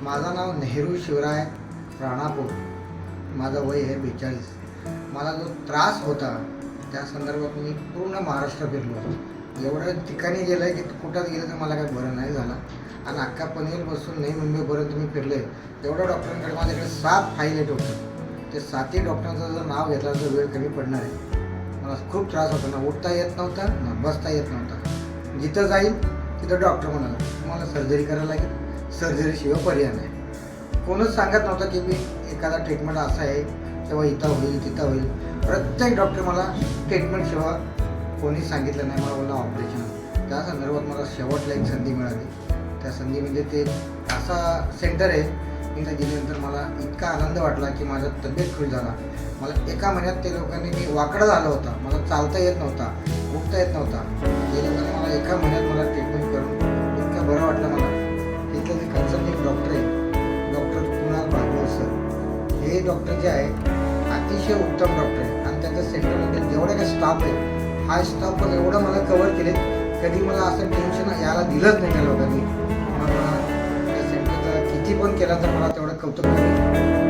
माझं नाव नेहरू शिवराय राणापूर. माझं वय आहे 42. मला जो त्रास होता त्या संदर्भात मी पूर्ण महाराष्ट्र फिरलो. एवढ्या ठिकाणी गेलं आहे की कुठंच गेलं तर मला काही बरं नाही झालं. आणि अख्खा पनवेलपासून नवी मुंबईपर्यंत मी फिरले. तेवढ्या डॉक्टरांकडे माझ्याकडे 7 फाईल आहेत होतं. ते 7ही डॉक्टरांचा जर नाव घेतला तर वेळ कमी पडणार आहे. मला खूप त्रास होता. ना उठता येत नव्हता, ना बसता येत नव्हता. जिथं जाईल तिथं डॉक्टर म्हणाला तुम्हाला सर्जरी करायला लागेल, सर्जरीशिवाय पर्याय नाही. कोणच सांगत नव्हतं की मी एखादा ट्रीटमेंट असा आहे तेव्हा इथं होईल तिथं होईल. प्रत्येक डॉक्टर मला ट्रीटमेंटशिवाय कोणीच सांगितलं नाही. मला बोलला ऑपरेशन. त्या संदर्भात मला शेवटला एक संधी मिळाली. त्या संधी म्हणजे ते असा सेंटर आहे तिथं गेल्यानंतर मला इतका आनंद वाटला की माझा तब्येत खुश झाला. मला एका महिन्यात ते लोकांनी मी वाकडा झाला होता. मला चालता येत नव्हता, उठता येत नव्हता. ते लोकांनी मला एका महिन्यात मला ट्रीटमेंट करून इतकं बरं वाटलं मला. तिथलं जे कन्सल्टिंग डॉक्टर आहे डॉक्टर कुणाल भागवत सर, हे डॉक्टर जे आहे अतिशय उत्तम डॉक्टर आहे. आणि त्यांच्या सेंटरमध्ये जेवढे काही स्टाफ आहे हा स्टाफ पण एवढं मला कव्हर केले. कधी मला असं टेन्शन यायला दिलंच नाही त्या लोकांनी. मला त्या सेंटरचा किती पण केला तर मला तेवढं कौतुक करेल.